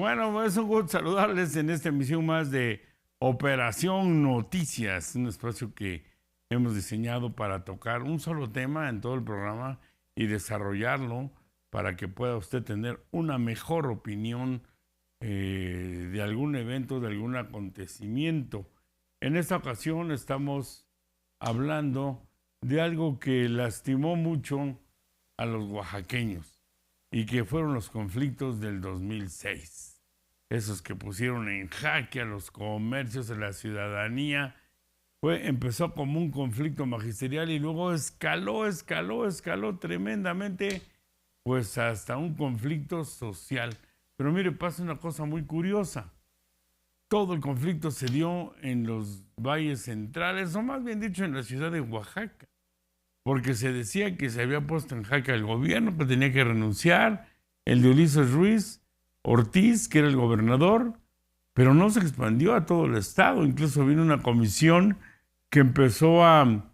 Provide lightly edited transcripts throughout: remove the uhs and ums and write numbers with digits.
Bueno, es un gusto saludarles en esta emisión más de Operación Noticias, un espacio que hemos diseñado para tocar un solo tema en todo el programa y desarrollarlo para que pueda usted tener una mejor opinión de algún evento, de algún acontecimiento. En esta ocasión estamos hablando de algo que lastimó mucho a los oaxaqueños y que fueron los conflictos del 2006. Esos que pusieron en jaque a los comercios, a la ciudadanía. Empezó como un conflicto magisterial y luego escaló tremendamente, pues hasta un conflicto social. Pero mire, pasa una cosa muy curiosa. Todo el conflicto se dio en los valles centrales, o más bien dicho en la ciudad de Oaxaca, porque se decía que se había puesto en jaque el gobierno, que tenía que renunciar, el de Ulises Ruiz Ortiz, que era el gobernador, pero no se expandió a todo el estado. Incluso vino una comisión que empezó a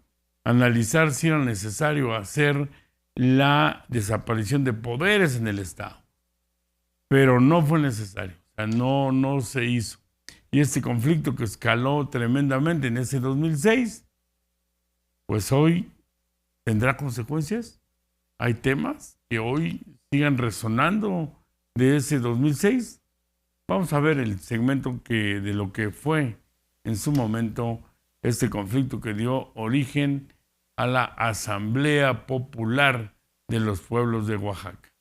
analizar si era necesario hacer la desaparición de poderes en el estado. Pero no fue necesario, o sea, no se hizo. Y este conflicto que escaló tremendamente en ese 2006, pues hoy tendrá consecuencias. Hay temas que hoy sigan resonando de ese 2006. Vamos a ver el segmento de lo que fue en su momento este conflicto que dio origen a la Asamblea Popular de los Pueblos de Oaxaca.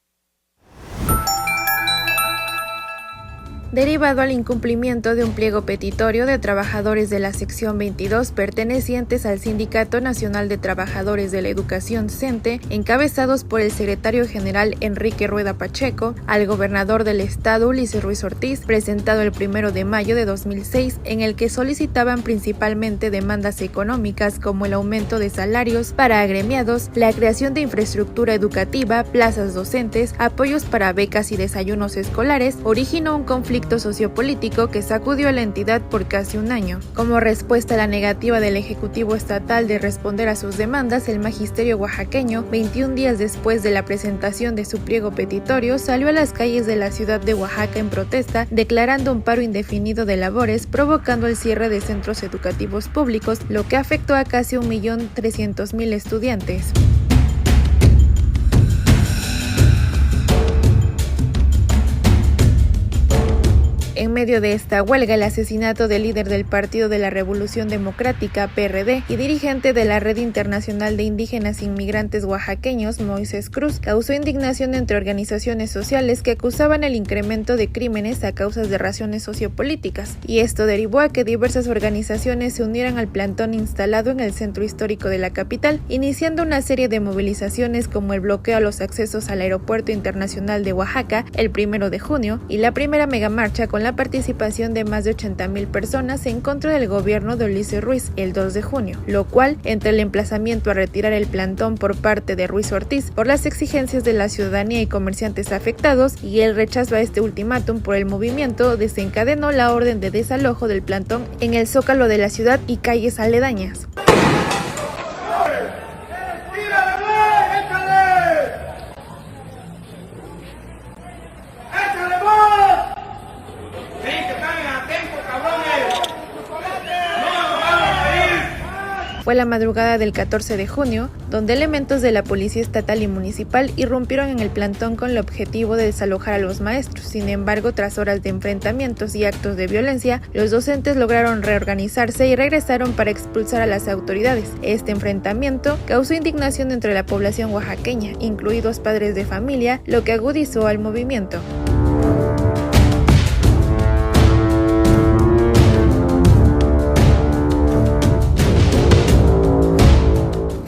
Derivado al incumplimiento de un pliego petitorio de trabajadores de la sección 22 pertenecientes al Sindicato Nacional de Trabajadores de la Educación CENTE, encabezados por el secretario general Enrique Rueda Pacheco, al gobernador del estado Ulises Ruiz Ortiz, presentado el 1 de mayo de 2006, en el que solicitaban principalmente demandas económicas como el aumento de salarios para agremiados, la creación de infraestructura educativa, plazas docentes, apoyos para becas y desayunos escolares, originó un conflicto sociopolítico que sacudió a la entidad por casi un año. Como respuesta a la negativa del Ejecutivo Estatal de responder a sus demandas, el magisterio oaxaqueño, 21 días después de la presentación de su pliego petitorio, salió a las calles de la ciudad de Oaxaca en protesta, declarando un paro indefinido de labores, provocando el cierre de centros educativos públicos, lo que afectó a casi 1.300.000 estudiantes. En medio de esta huelga, el asesinato del líder del Partido de la Revolución Democrática, PRD, y dirigente de la Red Internacional de Indígenas Inmigrantes Oaxaqueños, Moisés Cruz, causó indignación entre organizaciones sociales que acusaban el incremento de crímenes a causas de razones sociopolíticas, y esto derivó a que diversas organizaciones se unieran al plantón instalado en el centro histórico de la capital, iniciando una serie de movilizaciones como el bloqueo a los accesos al Aeropuerto Internacional de Oaxaca el 1 de junio y la primera megamarcha con la participación de más de 80,000 personas en contra del gobierno de Ulises Ruiz el 2 de junio, lo cual, entre el emplazamiento a retirar el plantón por parte de Ruiz Ortiz por las exigencias de la ciudadanía y comerciantes afectados y el rechazo a este ultimátum por el movimiento, desencadenó la orden de desalojo del plantón en el zócalo de la ciudad y calles aledañas. Fue la madrugada del 14 de junio, donde elementos de la Policía Estatal y Municipal irrumpieron en el plantón con el objetivo de desalojar a los maestros. Sin embargo, tras horas de enfrentamientos y actos de violencia, los docentes lograron reorganizarse y regresaron para expulsar a las autoridades. Este enfrentamiento causó indignación entre la población oaxaqueña, incluidos padres de familia, lo que agudizó al movimiento.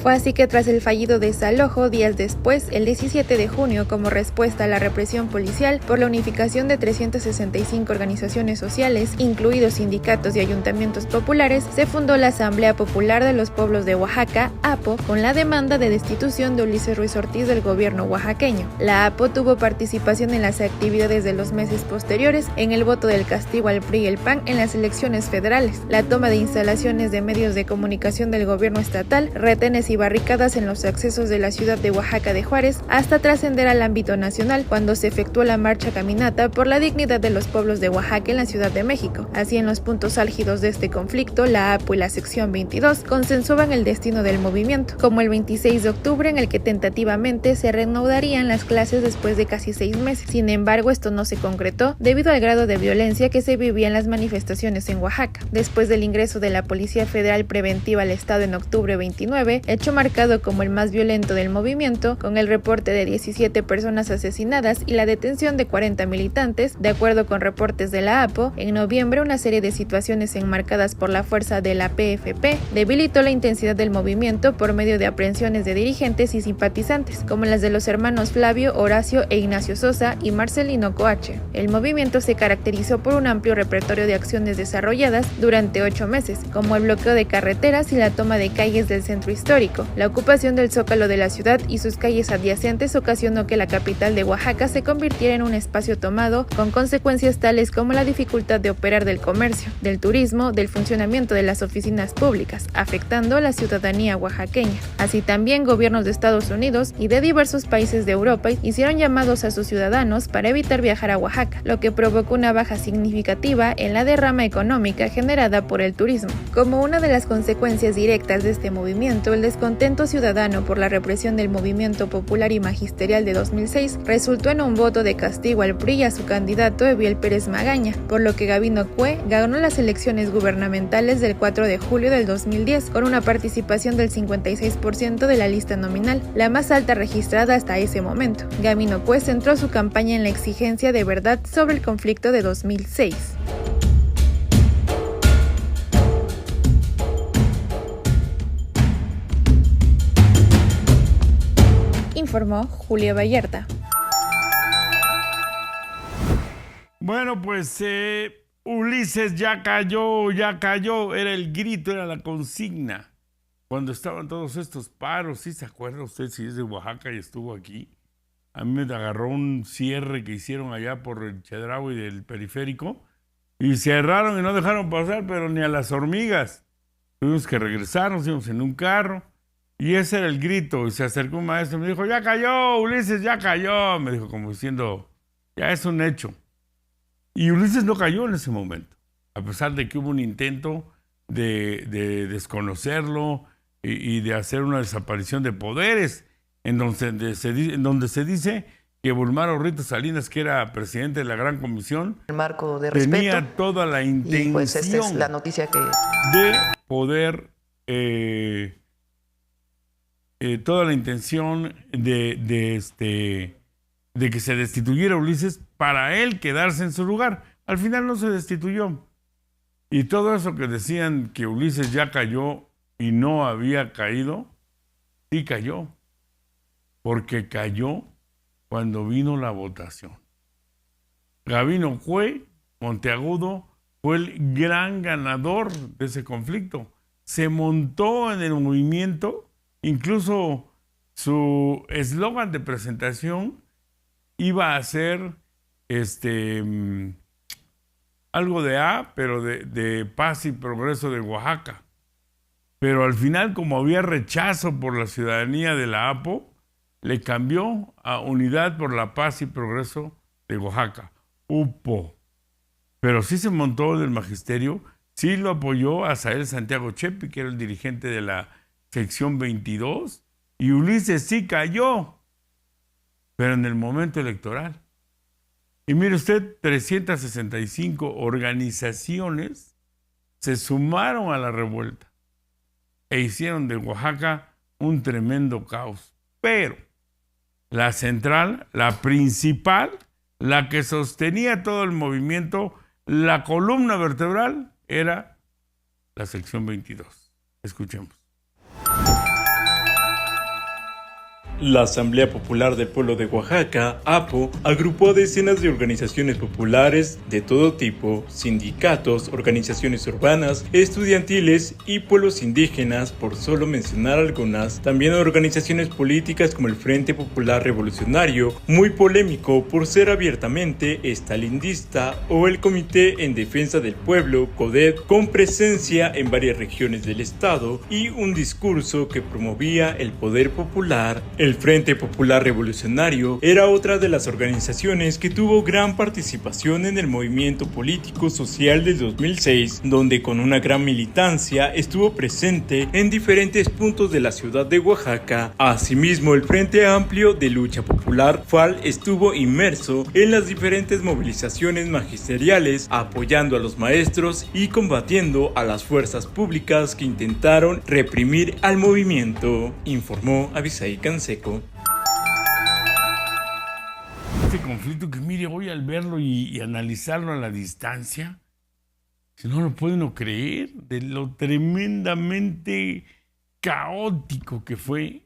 Fue así que tras el fallido desalojo, días después, el 17 de junio, como respuesta a la represión policial por la unificación de 365 organizaciones sociales, incluidos sindicatos y ayuntamientos populares, se fundó la Asamblea Popular de los Pueblos de Oaxaca, APO, con la demanda de destitución de Ulises Ruiz Ortiz del gobierno oaxaqueño. La APO tuvo participación en las actividades de los meses posteriores, en el voto del castigo al PRI y el PAN en las elecciones federales, la toma de instalaciones de medios de comunicación del gobierno estatal, retenes y y barricadas en los accesos de la ciudad de Oaxaca de Juárez, hasta trascender al ámbito nacional cuando se efectuó la marcha caminata por la dignidad de los pueblos de Oaxaca en la Ciudad de México. Así, en los puntos álgidos de este conflicto, la APO y la sección 22 consensuaban el destino del movimiento, como el 26 de octubre, en el que tentativamente se reanudarían las clases después de casi 6 meses. Sin embargo, esto no se concretó debido al grado de violencia que se vivía en las manifestaciones en Oaxaca. Después del ingreso de la Policía Federal Preventiva al Estado en octubre 29, hecho marcado como el más violento del movimiento, con el reporte de 17 personas asesinadas y la detención de 40 militantes, de acuerdo con reportes de la APO, en noviembre una serie de situaciones enmarcadas por la fuerza de la PFP debilitó la intensidad del movimiento por medio de aprehensiones de dirigentes y simpatizantes, como las de los hermanos Flavio, Horacio e Ignacio Sosa y Marcelino Coache. El movimiento se caracterizó por un amplio repertorio de acciones desarrolladas durante 8 meses, como el bloqueo de carreteras y la toma de calles del centro histórico. La ocupación del zócalo de la ciudad y sus calles adyacentes ocasionó que la capital de Oaxaca se convirtiera en un espacio tomado, con consecuencias tales como la dificultad de operar del comercio, del turismo, del funcionamiento de las oficinas públicas, afectando a la ciudadanía oaxaqueña. Así también, gobiernos de Estados Unidos y de diversos países de Europa hicieron llamados a sus ciudadanos para evitar viajar a Oaxaca, lo que provocó una baja significativa en la derrama económica generada por el turismo. Como una de las consecuencias directas de este movimiento, el descontento ciudadano por la represión del movimiento popular y magisterial de 2006 resultó en un voto de castigo al PRI y a su candidato Eviel Pérez Magaña, por lo que Gabino Cue ganó las elecciones gubernamentales del 4 de julio del 2010 con una participación del 56% de la lista nominal, la más alta registrada hasta ese momento. Gabino Cue centró su campaña en la exigencia de verdad sobre el conflicto de 2006. Informó Julia Vallarta. Bueno, pues Ulises ya cayó, era el grito, era la consigna. Cuando estaban todos estos paros, ¿sí se acuerda usted si es de Oaxaca y estuvo aquí? A mí me agarró un cierre que hicieron allá por el Chedraui del periférico y cerraron y no dejaron pasar, pero ni a las hormigas. Tuvimos que regresar, nos íbamos en un carro y ese era el grito. Y se acercó un maestro y me dijo, ya cayó, Ulises, ya cayó. Me dijo como diciendo, ya es un hecho. Y Ulises no cayó en ese momento, a pesar de que hubo un intento de desconocerlo y de hacer una desaparición de poderes, en donde se dice que Bulmaro Orrito Salinas, que era presidente de la Gran Comisión, el marco de respeto, tenía toda la intención, y pues esta es la noticia que... de poder, toda la intención de que se destituyera a Ulises para él quedarse en su lugar. Al final no se destituyó. Y todo eso que decían que Ulises ya cayó y no había caído, sí cayó. Porque cayó cuando vino la votación. Gabino Cue, Monteagudo, fue el gran ganador de ese conflicto. Se montó en el movimiento, incluso su eslogan de presentación iba a ser algo de pero de paz y progreso de Oaxaca. Pero al final, como había rechazo por la ciudadanía de la APO, le cambió a Unidad por la Paz y Progreso de Oaxaca, UPO. Pero sí se montó del magisterio, sí lo apoyó Asael Santiago Chepi, que era el dirigente de la sección 22, y Ulises sí cayó, pero en el momento electoral. Y mire usted, 365 organizaciones se sumaron a la revuelta e hicieron de Oaxaca un tremendo caos. Pero la central, la principal, la que sostenía todo el movimiento, la columna vertebral, era la sección 22. Escuchemos. La Asamblea Popular del Pueblo de Oaxaca, APO, agrupó a decenas de organizaciones populares de todo tipo, sindicatos, organizaciones urbanas, estudiantiles y pueblos indígenas, por solo mencionar algunas. También organizaciones políticas como el Frente Popular Revolucionario, muy polémico por ser abiertamente estalinista, o el Comité en Defensa del Pueblo, CODEP, con presencia en varias regiones del estado y un discurso que promovía el poder popular. El Frente Popular Revolucionario era otra de las organizaciones que tuvo gran participación en el movimiento político social del 2006, donde con una gran militancia estuvo presente en diferentes puntos de la ciudad de Oaxaca. Asimismo, el Frente Amplio de Lucha Popular, FAL, estuvo inmerso en las diferentes movilizaciones magisteriales, apoyando a los maestros y combatiendo a las fuerzas públicas que intentaron reprimir al movimiento, informó Abisaí Canseco. Este conflicto que mire hoy al verlo y analizarlo a la distancia, si no lo puede uno creer, de lo tremendamente caótico que fueron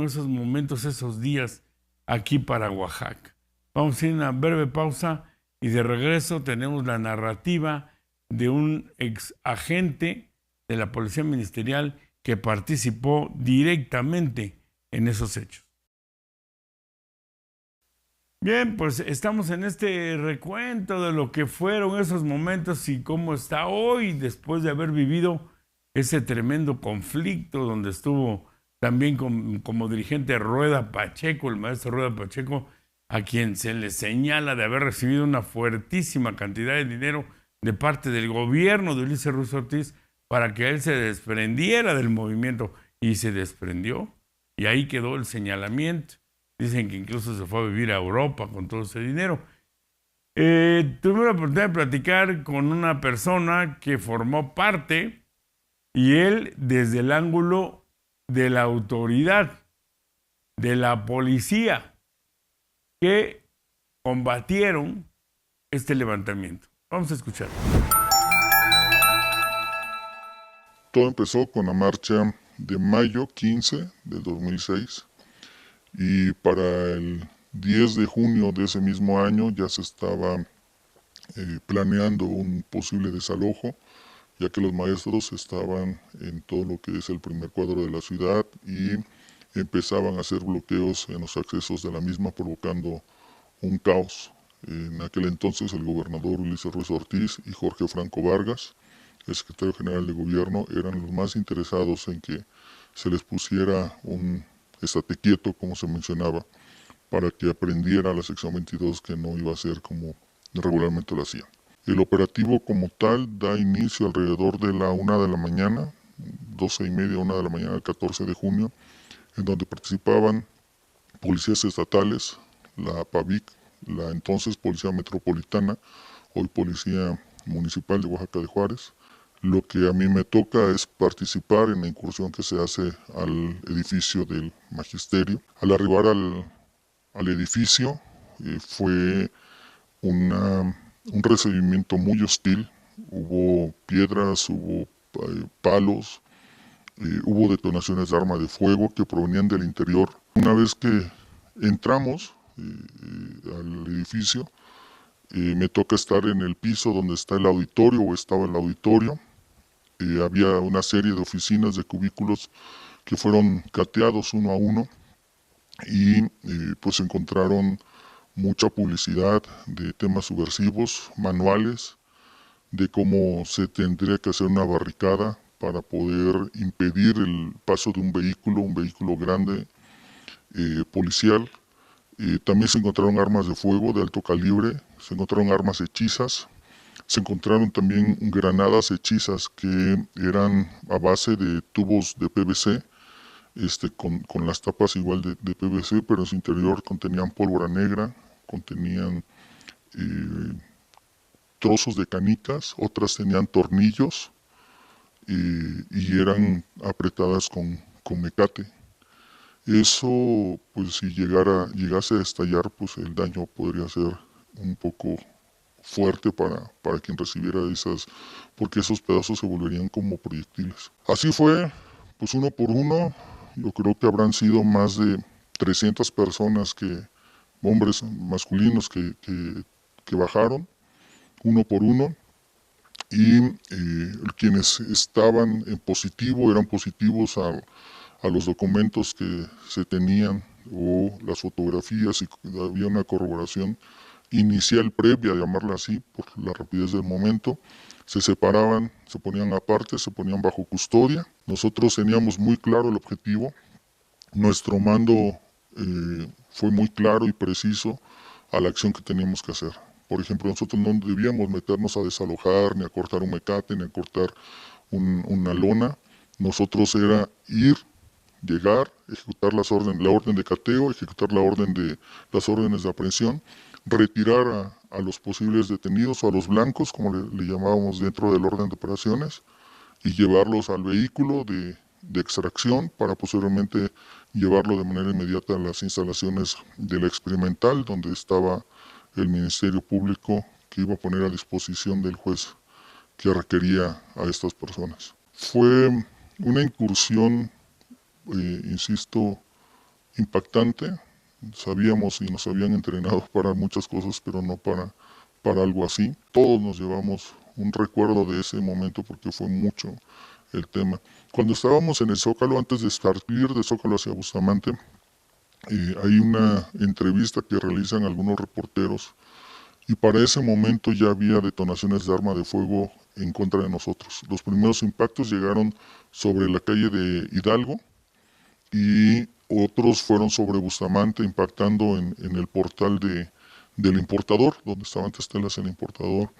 esos momentos, esos días aquí para Oaxaca. Vamos a ir a una breve pausa y de regreso tenemos la narrativa de un ex agente de la Policía Ministerial que participó directamente en esos hechos. Bien, pues estamos en este recuento de lo que fueron esos momentos y cómo está hoy después de haber vivido ese tremendo conflicto donde estuvo también como dirigente Rueda Pacheco, el maestro Rueda Pacheco, a quien se le señala de haber recibido una fuertísima cantidad de dinero de parte del gobierno de Ulises Ruiz Ortiz para que él se desprendiera del movimiento, y se desprendió, y ahí quedó el señalamiento. Dicen que incluso se fue a vivir a Europa con todo ese dinero. Tuve la oportunidad de platicar con una persona que formó parte, y él desde el ángulo de la autoridad, de la policía, que combatieron este levantamiento. Vamos a escuchar. Todo empezó con la marcha de mayo 15 del 2006 y para el 10 de junio de ese mismo año ya se estaba planeando un posible desalojo, ya que los maestros estaban en todo lo que es el primer cuadro de la ciudad y empezaban a hacer bloqueos en los accesos de la misma, provocando un caos. En aquel entonces el gobernador Ulises Ruiz Ortiz y Jorge Franco Vargas, el secretario general de gobierno, eran los más interesados en que se les pusiera un estate quieto, como se mencionaba, para que aprendiera la sección 22 que no iba a ser como regularmente lo hacían. El operativo como tal da inicio alrededor de la 1 de la mañana, 12:30, 1 de la mañana del 14 de junio, en donde participaban policías estatales, la PAVIC, la entonces Policía Metropolitana, hoy Policía Municipal de Oaxaca de Juárez. Lo que a mí me toca es participar en la incursión que se hace al edificio del magisterio. Al arribar al edificio fue un recibimiento muy hostil. Hubo piedras, hubo palos, hubo detonaciones de arma de fuego que provenían del interior. Una vez que entramos al edificio, me toca estar en el piso donde está el auditorio, o estaba el auditorio. Había una serie de oficinas, de cubículos que fueron cateados uno a uno y pues encontraron mucha publicidad de temas subversivos, manuales de cómo se tendría que hacer una barricada para poder impedir el paso de un vehículo grande policial. También se encontraron armas de fuego de alto calibre, se encontraron armas hechizas, se encontraron también granadas hechizas que eran a base de tubos de PVC, con las tapas igual de PVC, pero en su interior contenían pólvora negra, contenían trozos de canicas, otras tenían tornillos y eran apretadas con mecate. Eso, pues si llegase a estallar, pues el daño podría ser un poco fuerte para quien recibiera esas, porque esos pedazos se volverían como proyectiles. Así fue, pues uno por uno, yo creo que habrán sido más de 300 personas hombres masculinos que bajaron uno por uno, y quienes estaban en positivo eran positivos a los documentos que se tenían o las fotografías, y había una corroboración inicial previa, llamarla así, por la rapidez del momento. Se separaban, se ponían aparte, se ponían bajo custodia. Nosotros teníamos muy claro el objetivo. Nuestro mando fue muy claro y preciso a la acción que teníamos que hacer. Por ejemplo, nosotros no debíamos meternos a desalojar, ni a cortar un mecate, ni a cortar una lona. Nosotros era ir, llegar, ejecutar la orden de cateo, ejecutar las órdenes de aprehensión, retirar a los posibles detenidos o a los blancos, como le llamábamos dentro del orden de operaciones, y llevarlos al vehículo de extracción para posteriormente llevarlo de manera inmediata a las instalaciones de la experimental, donde estaba el Ministerio Público, que iba a poner a disposición del juez que requería a estas personas. Fue una incursión, insisto, impactante. Sabíamos y nos habían entrenado para muchas cosas, pero no para algo así. Todos nos llevamos un recuerdo de ese momento porque fue mucho el tema. Cuando estábamos en el Zócalo, antes de salir de Zócalo hacia Bustamante, hay una entrevista que realizan algunos reporteros, y para ese momento ya había detonaciones de arma de fuego en contra de nosotros. Los primeros impactos llegaron sobre la calle de Hidalgo y otros fueron sobre Bustamante, impactando en el portal del importador, donde estaba antes Telas el importador.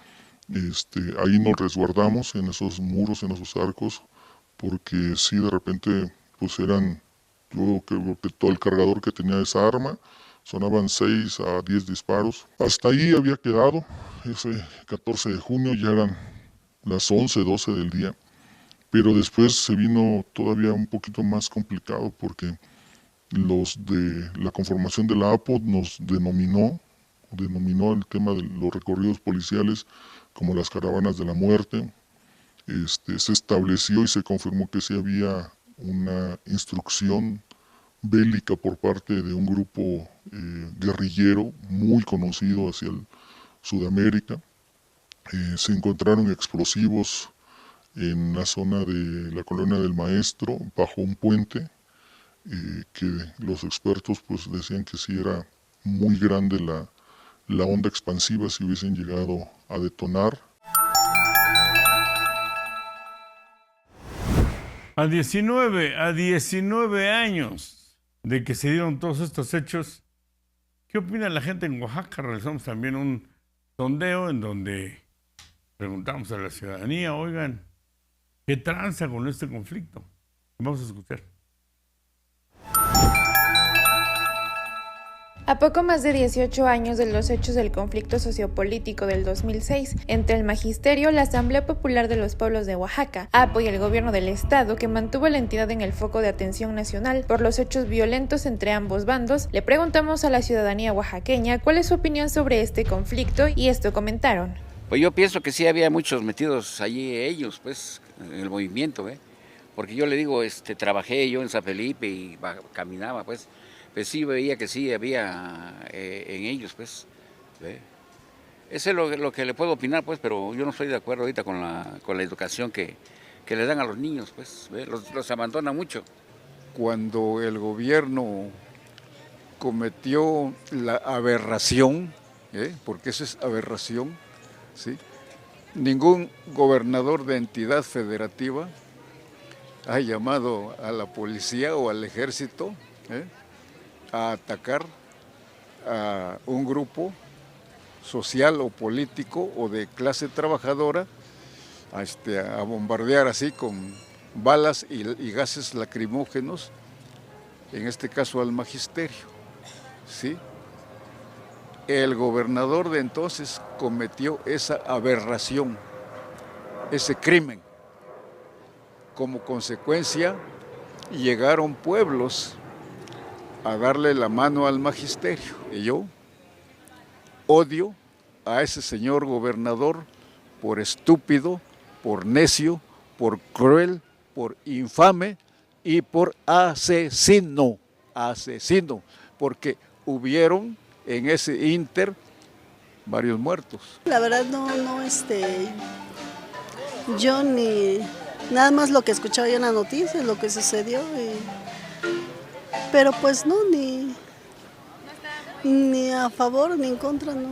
Ahí nos resguardamos en esos muros, en esos arcos, porque sí, de repente, pues yo creo que todo el cargador que tenía esa arma, sonaban 6 a 10 disparos. Hasta ahí había quedado. Ese 14 de junio ya eran las 11, 12 del día. Pero después se vino todavía un poquito más complicado, porque los de la conformación de la APO nos denominó el tema de los recorridos policiales como las caravanas de la muerte. Se estableció y se confirmó que sí había una instrucción bélica por parte de un grupo guerrillero muy conocido hacia el Sudamérica. Se encontraron explosivos en la zona de la Colonia del Maestro, bajo un puente, que los expertos pues decían que sí era muy grande la onda expansiva si hubiesen llegado a detonar. A 19 años de que se dieron todos estos hechos, ¿qué opina la gente en Oaxaca? Realizamos también un sondeo en donde preguntamos a la ciudadanía, oigan, ¿qué tranza con este conflicto? Vamos a escuchar. A poco más de 18 años de los hechos del conflicto sociopolítico del 2006 entre el Magisterio, la Asamblea Popular de los Pueblos de Oaxaca, APO y el gobierno del estado, que mantuvo a la entidad en el foco de atención nacional por los hechos violentos entre ambos bandos, le preguntamos a la ciudadanía oaxaqueña cuál es su opinión sobre este conflicto, y esto comentaron. Pues yo pienso que sí había muchos metidos allí ellos, pues, en el movimiento, porque yo le digo, trabajé yo en San Felipe y caminaba, pues sí veía que sí había en ellos, pues. Eso es lo que le puedo opinar, pues, pero yo no estoy de acuerdo ahorita con la educación que le dan a los niños, pues, los abandonan mucho. Cuando el gobierno cometió la aberración, porque eso es aberración, ¿sí? Ningún gobernador de entidad federativa ha llamado a la policía o al ejército a atacar a un grupo social o político o de clase trabajadora, a bombardear así con balas y gases lacrimógenos, en este caso al magisterio, ¿sí? El gobernador de entonces cometió esa aberración, ese crimen. Como consecuencia, llegaron pueblos a darle la mano al magisterio. Y yo odio a ese señor gobernador por estúpido, por necio, por cruel, por infame y por asesino. asesino, porque hubieron en ese ínter varios muertos. La verdad yo ni nada más lo que escuchaba yo en las noticias, lo que sucedió, pero pues no, ni a favor ni en contra, no.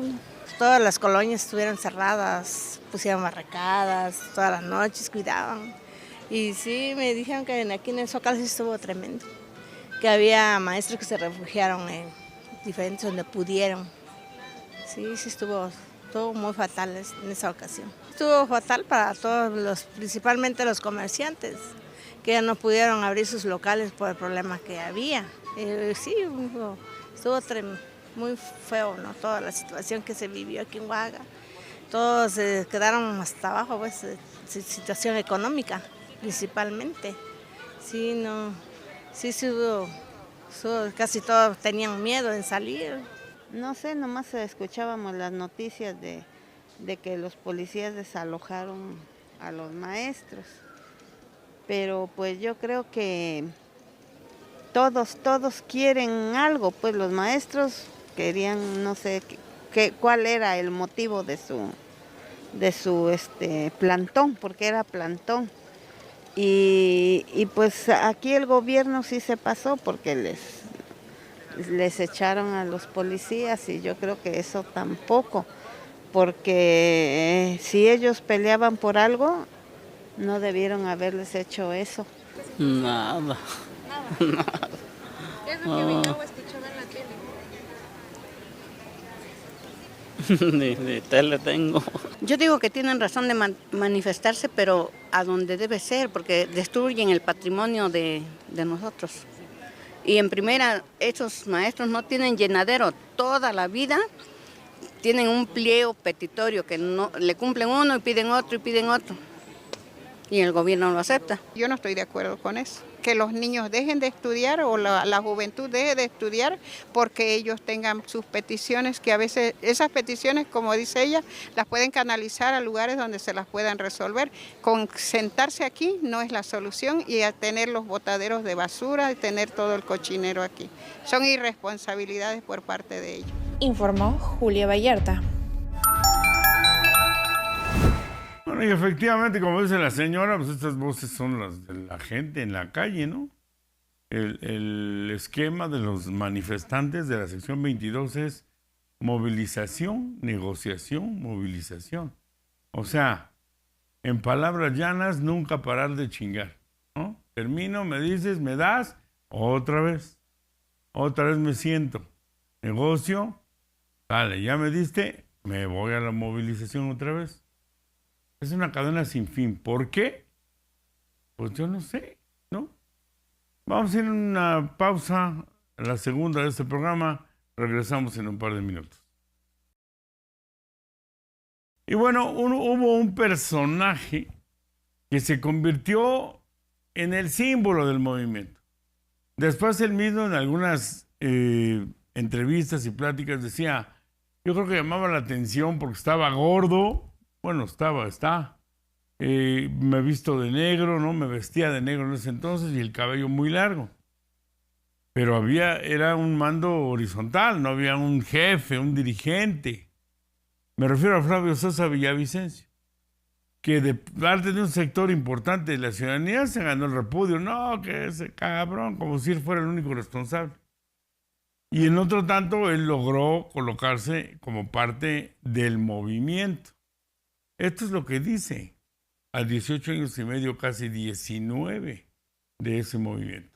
Todas las colonias estuvieron cerradas, pusieron barricadas, todas las noches cuidaban. Y sí, me dijeron que aquí en el Zócalo sí estuvo tremendo, que había maestros que se refugiaron en diferentes donde pudieron. Sí, estuvo todo muy fatal en esa ocasión. Estuvo fatal para todos, principalmente los comerciantes, que ya no pudieron abrir sus locales por el problema que había. Sí, estuvo muy feo, ¿no? Toda la situación que se vivió aquí en Oaxaca. Todos quedaron hasta abajo, pues, situación económica, principalmente. Sí, casi todos tenían miedo en salir. No sé, nomás escuchábamos las noticias de que los policías desalojaron a los maestros, pero pues yo creo que todos quieren algo, pues los maestros querían, no sé cuál era el motivo de su plantón, porque era plantón. Y pues aquí el gobierno sí se pasó porque les echaron a los policías y yo creo que eso tampoco, porque si ellos peleaban por algo, no debieron haberles hecho eso. Nada. ¿Qué es lo que vio o escuchaba en la tele? Ni tele tengo. Yo digo que tienen razón de manifestarse, pero a donde debe ser, porque destruyen el patrimonio de nosotros. Y en primera, esos maestros no tienen llenadero toda la vida, tienen un pliego petitorio que no le cumplen uno y piden otro, y el gobierno lo acepta. Yo no estoy de acuerdo con eso, que los niños dejen de estudiar o la juventud deje de estudiar porque ellos tengan sus peticiones, que a veces esas peticiones, como dice ella, las pueden canalizar a lugares donde se las puedan resolver. Con sentarse aquí no es la solución y a tener los botaderos de basura y tener todo el cochinero aquí. Son irresponsabilidades por parte de ellos. Informó Julia Vallarta. Bueno, y efectivamente, como dice la señora, pues estas voces son las de la gente en la calle, ¿no? El esquema de los manifestantes de la sección 22 es movilización, negociación, movilización. O sea, en palabras llanas, nunca parar de chingar, ¿no? Termino, me dices, me das, otra vez me siento. Negocio, dale, ya me diste, me voy a la movilización otra vez. Es una cadena sin fin. ¿Por qué? Pues yo no sé, ¿no? Vamos a ir a una pausa, la segunda de este programa. Regresamos en un par de minutos. Y bueno, hubo un personaje que se convirtió en el símbolo del movimiento. Después él mismo en algunas entrevistas y pláticas decía, yo creo que llamaba la atención porque estaba gordo. Bueno, está. Me he visto de negro, ¿no? Me vestía de negro en ese entonces y el cabello muy largo. Pero era un mando horizontal, no había un jefe, un dirigente. Me refiero a Flavio Sosa Villavicencio, que de parte de un sector importante de la ciudadanía se ganó el repudio. No, que ese cabrón, como si él fuera el único responsable. Y en otro tanto, él logró colocarse como parte del movimiento. Esto es lo que dice a 18 años y medio, casi 19 de ese movimiento.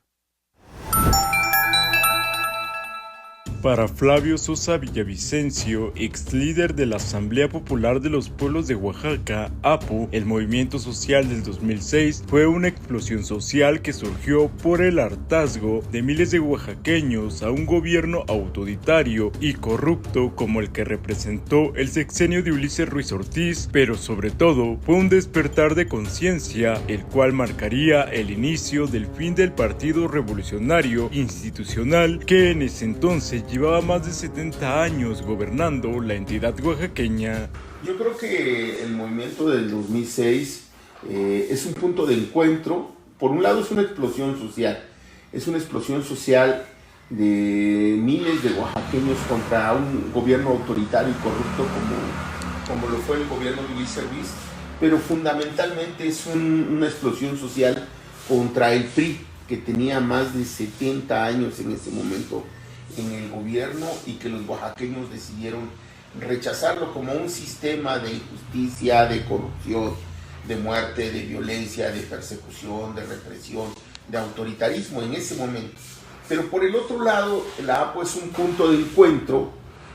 Para Flavio Sosa Villavicencio, ex líder de la Asamblea Popular de los Pueblos de Oaxaca, APO, el movimiento social del 2006 fue una explosión social que surgió por el hartazgo de miles de oaxaqueños a un gobierno autoritario y corrupto como el que representó el sexenio de Ulises Ruiz Ortiz, pero sobre todo fue un despertar de conciencia, el cual marcaría el inicio del fin del Partido Revolucionario Institucional, que en ese entonces llevaba más de 70 años gobernando la entidad oaxaqueña. Yo creo que el movimiento del 2006 es un punto de encuentro. Por un lado es una explosión social de miles de oaxaqueños contra un gobierno autoritario y corrupto como lo fue el gobierno de Luis Serviz, pero fundamentalmente es una explosión social contra el PRI, que tenía más de 70 años en ese momento en el gobierno y que los oaxaqueños decidieron rechazarlo como un sistema de injusticia, de corrupción, de muerte, de violencia, de persecución, de represión, de autoritarismo en ese momento. Pero por el otro lado, la APO es un punto de encuentro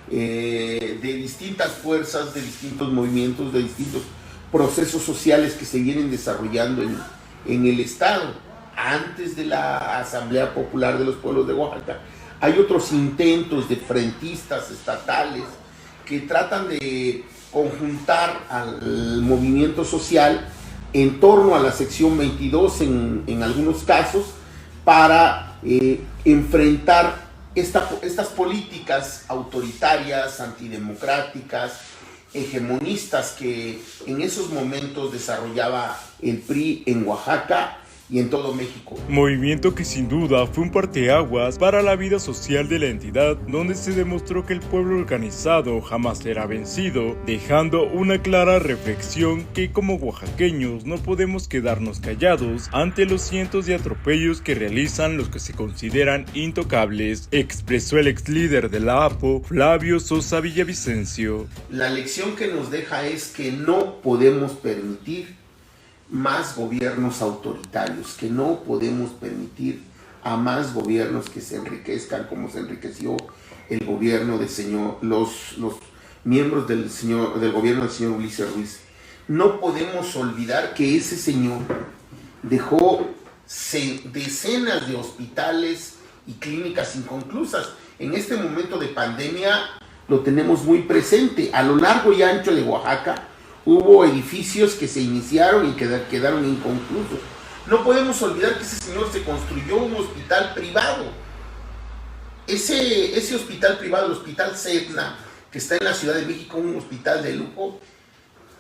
de distintas fuerzas, de distintos movimientos, de distintos procesos sociales que se vienen desarrollando en el Estado. Antes de la Asamblea Popular de los Pueblos de Oaxaca, hay otros intentos de frentistas estatales que tratan de conjuntar al movimiento social en torno a la sección 22 en algunos casos para enfrentar estas políticas autoritarias, antidemocráticas, hegemonistas que en esos momentos desarrollaba el PRI en Oaxaca y en todo México. Movimiento que sin duda fue un parteaguas para la vida social de la entidad, donde se demostró que el pueblo organizado jamás será vencido, dejando una clara reflexión que como oaxaqueños no podemos quedarnos callados ante los cientos de atropellos que realizan los que se consideran intocables, expresó el ex líder de la APO, Flavio Sosa Villavicencio. La lección que nos deja es que no podemos permitir más gobiernos autoritarios, que no podemos permitir a más gobiernos que se enriquezcan como se enriqueció el gobierno del señor, los miembros del gobierno del señor Ulises Ruiz. No podemos olvidar que ese señor dejó decenas de hospitales y clínicas inconclusas. En este momento de pandemia lo tenemos muy presente. A lo largo y ancho de Oaxaca hubo edificios que se iniciaron y quedaron inconclusos. No podemos olvidar que ese señor se construyó un hospital privado. Ese hospital privado, el Hospital Cetna, que está en la Ciudad de México, un hospital de lujo,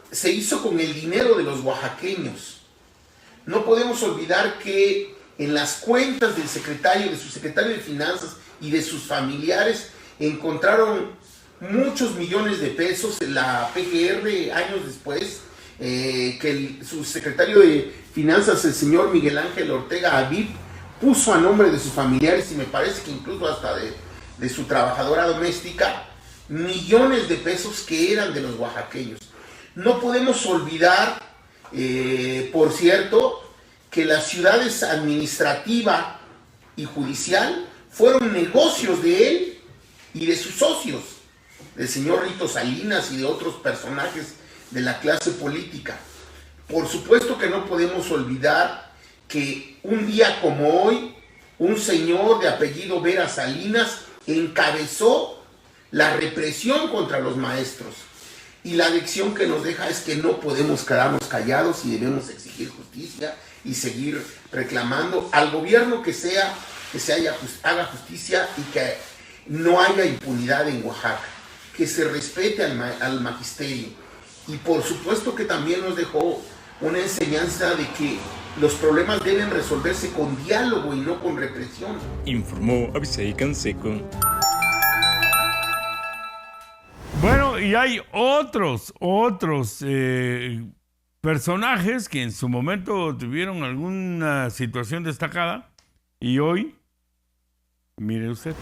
se hizo con el dinero de los oaxaqueños. No podemos olvidar que en las cuentas de su secretario de Finanzas y de sus familiares encontraron muchos millones de pesos en la PGR años después, que su secretario de Finanzas, el señor Miguel Ángel Ortega Aviv, puso a nombre de sus familiares y me parece que incluso hasta de su trabajadora doméstica, millones de pesos que eran de los oaxaqueños. No podemos olvidar, por cierto, que las ciudades administrativa y judicial fueron negocios de él y de sus socios, del señor Rito Salinas y de otros personajes de la clase política. Por supuesto que no podemos olvidar que un día como hoy, un señor de apellido Vera Salinas encabezó la represión contra los maestros. Y la lección que nos deja es que no podemos quedarnos callados y debemos exigir justicia y seguir reclamando al gobierno que haga justicia y que no haya impunidad en Oaxaca, que se respete al magisterio. Y por supuesto que también nos dejó una enseñanza de que los problemas deben resolverse con diálogo y no con represión. Informó Abisai Canseco. Bueno, y hay otros personajes que en su momento tuvieron alguna situación destacada y hoy, mire usted.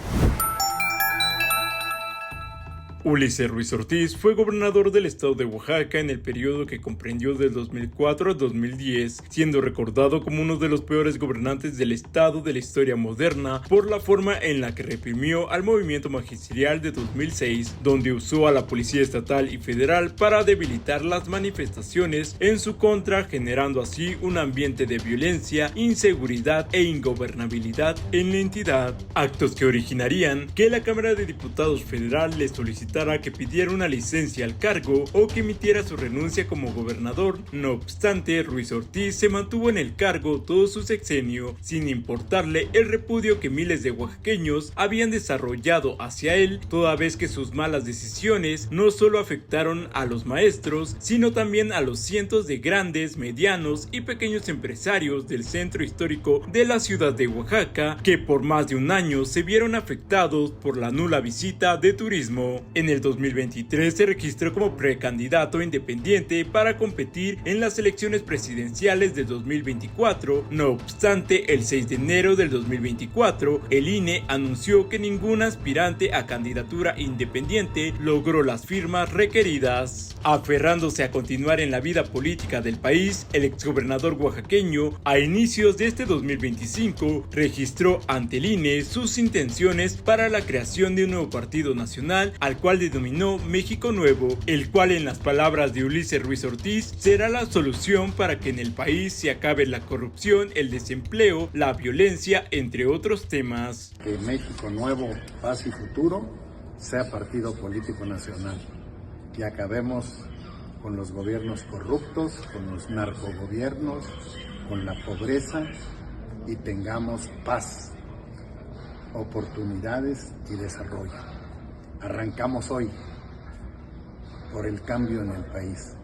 Ulises Ruiz Ortiz fue gobernador del estado de Oaxaca en el periodo que comprendió del 2004 a 2010, siendo recordado como uno de los peores gobernantes del estado de la historia moderna por la forma en la que reprimió al movimiento magisterial de 2006, donde usó a la policía estatal y federal para debilitar las manifestaciones en su contra, generando así un ambiente de violencia, inseguridad e ingobernabilidad en la entidad, actos que originarían que la Cámara de Diputados Federal le solicitara solicitara que pidiera una licencia al cargo o que emitiera su renuncia como gobernador. No obstante, Ruiz Ortiz se mantuvo en el cargo todo su sexenio, sin importarle el repudio que miles de oaxaqueños habían desarrollado hacia él, toda vez que sus malas decisiones no solo afectaron a los maestros, sino también a los cientos de grandes, medianos y pequeños empresarios del centro histórico de la ciudad de Oaxaca, que por más de un año se vieron afectados por la nula visita de turismo. En el 2023 se registró como precandidato independiente para competir en las elecciones presidenciales de 2024. No obstante, el 6 de enero del 2024, el INE anunció que ningún aspirante a candidatura independiente logró las firmas requeridas. Aferrándose a continuar en la vida política del país, el exgobernador oaxaqueño, a inicios de este 2025, registró ante el INE sus intenciones para la creación de un nuevo partido nacional, al cual denominó México Nuevo, el cual, en las palabras de Ulises Ruiz Ortiz, será la solución para que en el país se acabe la corrupción, el desempleo, la violencia, entre otros temas. Que México Nuevo, Paz y Futuro sea partido político nacional y acabemos con los gobiernos corruptos, con los narcogobiernos, con la pobreza y tengamos paz, oportunidades y desarrollo. Arrancamos hoy por el cambio en el país.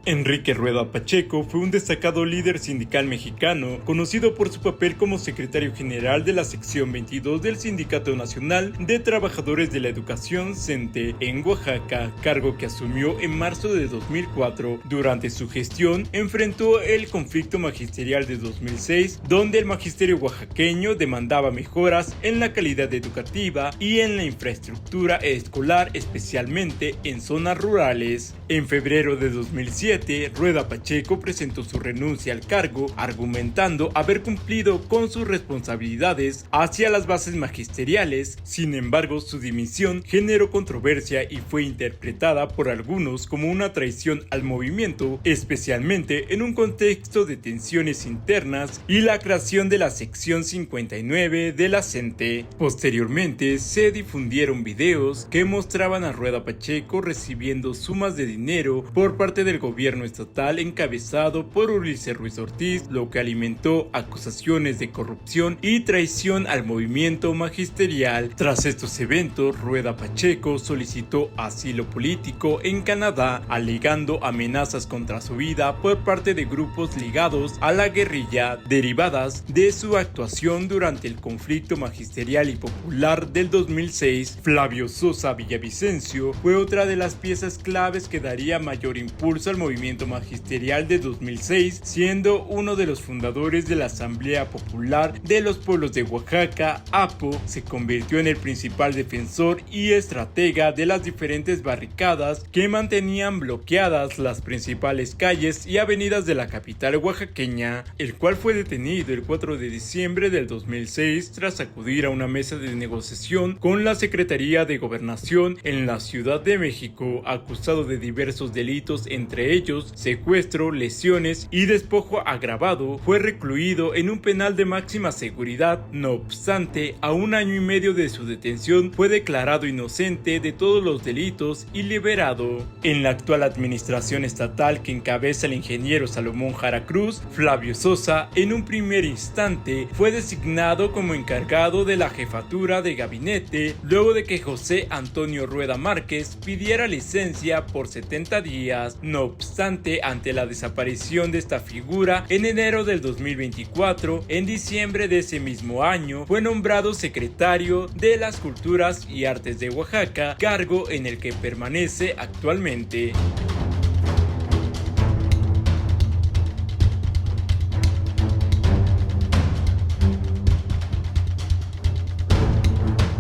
Enrique Rueda Pacheco fue un destacado líder sindical mexicano, conocido por su papel como secretario general de la sección 22 del Sindicato Nacional de Trabajadores de la Educación CENTE en Oaxaca, cargo que asumió en marzo de 2004. Durante su gestión enfrentó el conflicto magisterial de 2006, donde el magisterio oaxaqueño demandaba mejoras en la calidad educativa y en la infraestructura escolar, especialmente en zonas rurales. En febrero de 2007, Rueda Pacheco presentó su renuncia al cargo, argumentando haber cumplido con sus responsabilidades hacia las bases magisteriales. Sin embargo, su dimisión generó controversia y fue interpretada por algunos como una traición al movimiento, especialmente en un contexto de tensiones internas y la creación de la sección 59 de la CENTE. Posteriormente, se difundieron videos que mostraban a Rueda Pacheco recibiendo sumas de dinero por parte del gobierno estatal encabezado por Ulises Ruiz Ortiz, lo que alimentó acusaciones de corrupción y traición al movimiento magisterial. Tras estos eventos, Rueda Pacheco solicitó asilo político en Canadá, alegando amenazas contra su vida por parte de grupos ligados a la guerrilla, derivadas de su actuación durante el conflicto magisterial y popular del 2006. Flavio Sosa Villavicencio fue otra de las piezas claves que daría mayor impulso al movimiento magisterial de 2006, siendo uno de los fundadores de la Asamblea Popular de los Pueblos de Oaxaca, APO. Se convirtió en el principal defensor y estratega de las diferentes barricadas que mantenían bloqueadas las principales calles y avenidas de la capital oaxaqueña, el cual fue detenido el 4 de diciembre del 2006 tras acudir a una mesa de negociación con la Secretaría de Gobernación en la Ciudad de México, acusado de diversos delitos, entre ellos secuestro, lesiones y despojo agravado. Fue recluido en un penal de máxima seguridad. No obstante, a 1 año y medio de su detención fue declarado inocente de todos los delitos y liberado. En la actual administración estatal que encabeza el ingeniero Salomón Jara Cruz, Flavio Sosa en un primer instante fue designado como encargado de la jefatura de gabinete, luego de que José Antonio Rueda Márquez pidiera licencia por 70 días. No obstante, ante la desaparición de esta figura en enero del 2024, en diciembre de ese mismo año fue nombrado secretario de las Culturas y Artes de Oaxaca, cargo en el que permanece actualmente.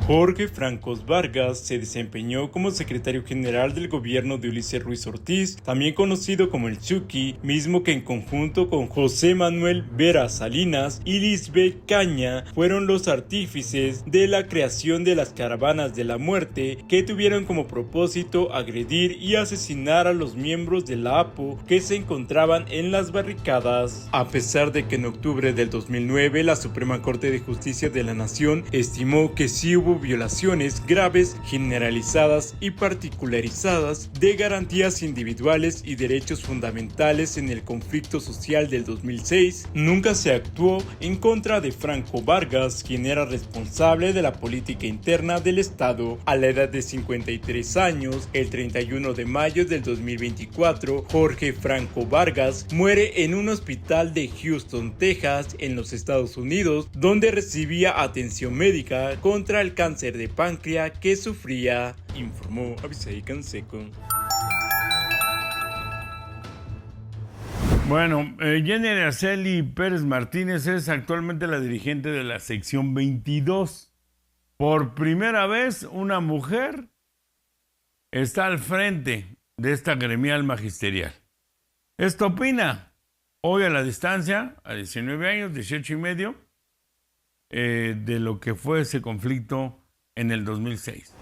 Jorge Francos Vargas se desempeñó como secretario general del gobierno de Ulises Ruiz Ortiz, también conocido como el Chucky, mismo que en conjunto con José Manuel Vera Salinas y Lisbeth Caña fueron los artífices de la creación de las caravanas de la muerte, que tuvieron como propósito agredir y asesinar a los miembros de la APO que se encontraban en las barricadas. A pesar de que en octubre del 2009 la Suprema Corte de Justicia de la Nación estimó que sí hubo hubo violaciones graves, generalizadas y particularizadas de garantías individuales y derechos fundamentales en el conflicto social del 2006, nunca se actuó en contra de Franco Vargas, quien era responsable de la política interna del Estado. A la edad de 53 años, el 31 de mayo del 2024, Jorge Franco Vargas muere en un hospital de Houston, Texas, en los Estados Unidos, donde recibía atención médica contra el cáncer de páncreas que sufría, informó Abisai Canseco. Bueno, Jenny Araceli Pérez Martínez es actualmente la dirigente de la sección 22. Por primera vez, una mujer está al frente de esta gremial magisterial. Esto opina hoy a la distancia, a 19 años, 18 y medio, de lo que fue ese conflicto en el 2006.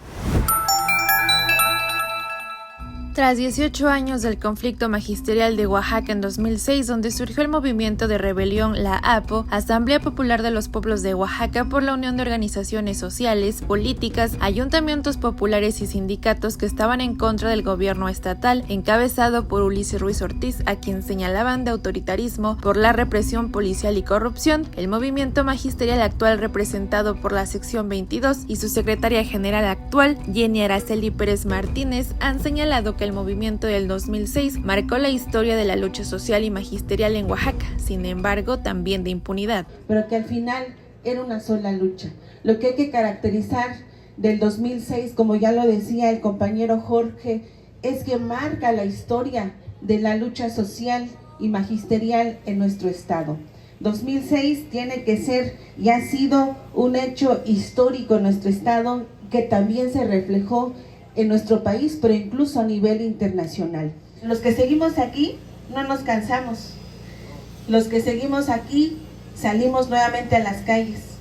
Tras 18 años del conflicto magisterial de Oaxaca en 2006, donde surgió el movimiento de rebelión, la APO, Asamblea Popular de los Pueblos de Oaxaca, por la unión de organizaciones sociales, políticas, ayuntamientos populares y sindicatos que estaban en contra del gobierno estatal, encabezado por Ulises Ruiz Ortiz, a quien señalaban de autoritarismo por la represión policial y corrupción, el movimiento magisterial actual, representado por la sección 22 y su secretaria general actual, Jenny Araceli Pérez Martínez, han señalado que el movimiento del 2006 marcó la historia de la lucha social y magisterial en Oaxaca, sin embargo, también de impunidad. Pero que al final era una sola lucha. Lo que hay que caracterizar del 2006, como ya lo decía el compañero Jorge, es que marca la historia de la lucha social y magisterial en nuestro estado. 2006 tiene que ser y ha sido un hecho histórico en nuestro estado que también se reflejó en nuestro país, pero incluso a nivel internacional. Los que seguimos aquí no nos cansamos. Los que seguimos aquí salimos nuevamente a las calles.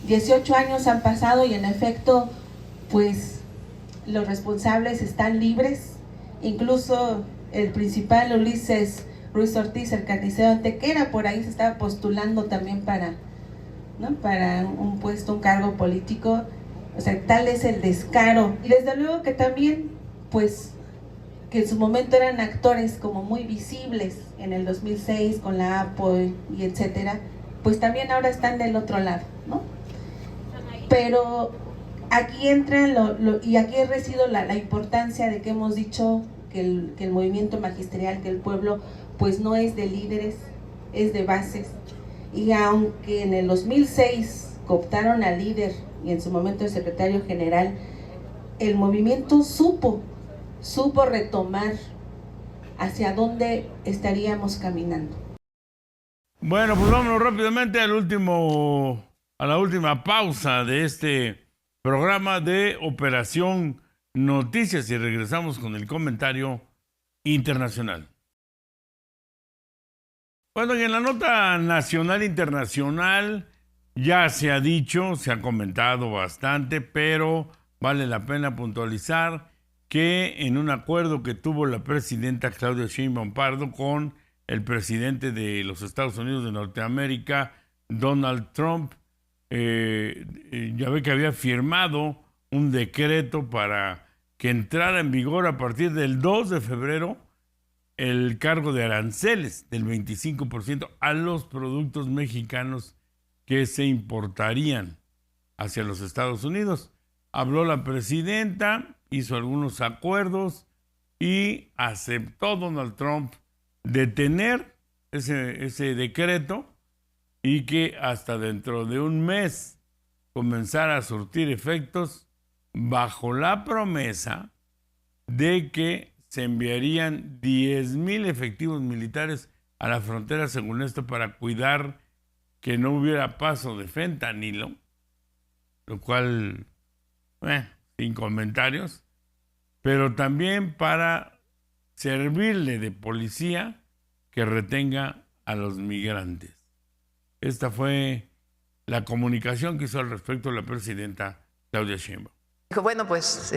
18 años han pasado y en efecto, pues los responsables están libres. Incluso el principal, Ulises Ruiz Ortiz, el carnicero Antequera, por ahí se estaba postulando también para un puesto, un cargo político. O sea, tal es el descaro. Y desde luego que también, pues, que en su momento eran actores como muy visibles en el 2006 con la APO y etcétera, pues también ahora están del otro lado, ¿no? Pero aquí entra y aquí reside la importancia de que hemos dicho que el movimiento magisterial, que el pueblo, pues no es de líderes, es de bases. Y aunque en el 2006 cooptaron al líder y en su momento el secretario general, el movimiento supo retomar hacia dónde estaríamos caminando. Bueno, pues vámonos rápidamente a la última pausa de este programa de Operación Noticias y regresamos con el comentario internacional. Bueno, y en la nota nacional internacional ya se ha dicho, se ha comentado bastante, pero vale la pena puntualizar que en un acuerdo que tuvo la presidenta Claudia Sheinbaum Pardo con el presidente de los Estados Unidos de Norteamérica, Donald Trump, ya ve que había firmado un decreto para que entrara en vigor a partir del 2 de febrero el cargo de aranceles del 25% a los productos mexicanos que se importarían hacia los Estados Unidos. Habló la presidenta, hizo algunos acuerdos y aceptó Donald Trump detener ese decreto y que hasta dentro de un mes comenzara a surtir efectos bajo la promesa de que se enviarían 10,000 efectivos militares a la frontera, según esto, para cuidar que no hubiera paso de fentanilo, lo cual, sin comentarios, pero también para servirle de policía que retenga a los migrantes. Esta fue la comunicación que hizo al respecto la presidenta Claudia Sheinbaum. Dijo, bueno, pues,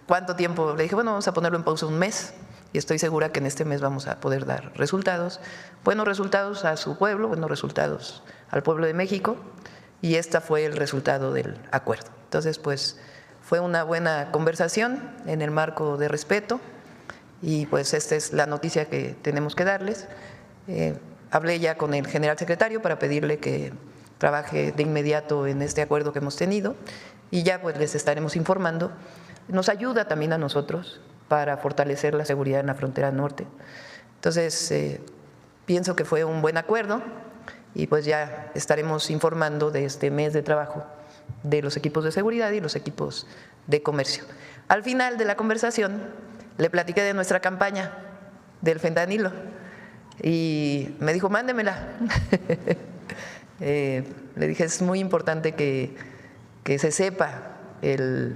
¿cuánto tiempo? Le dije, bueno, vamos a ponerlo en pausa un mes y estoy segura que en este mes vamos a poder dar resultados. Buenos resultados a su pueblo, buenos resultados al pueblo de México y este fue el resultado del acuerdo. Entonces, pues fue una buena conversación en el marco de respeto y pues esta es la noticia que tenemos que darles. Hablé ya con el general secretario para pedirle que trabaje de inmediato en este acuerdo que hemos tenido y ya pues les estaremos informando. Nos ayuda también a nosotros para fortalecer la seguridad en la frontera norte. Entonces, pienso que fue un buen acuerdo y pues ya estaremos informando de este mes de trabajo de los equipos de seguridad y los equipos de comercio. Al final de la conversación le platiqué de nuestra campaña del fentanilo y me dijo, mándemela. Le dije, es muy importante que se sepa que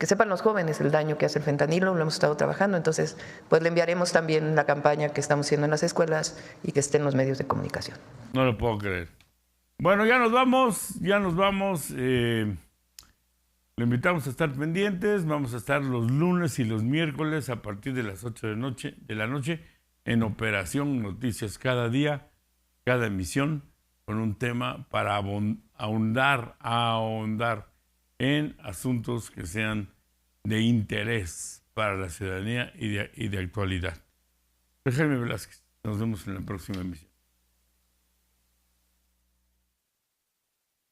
sepan los jóvenes el daño que hace el fentanilo, lo hemos estado trabajando, entonces pues le enviaremos también la campaña que estamos haciendo en las escuelas y que esté en los medios de comunicación. No lo puedo creer. Bueno, ya nos vamos. Le invitamos a estar pendientes, vamos a estar los lunes y los miércoles a partir de las 8 de la noche en Operación Noticias, cada día, cada emisión, con un tema para ahondar en asuntos que sean de interés para la ciudadanía y de actualidad. Soy Jaime Velázquez. Nos vemos en la próxima emisión.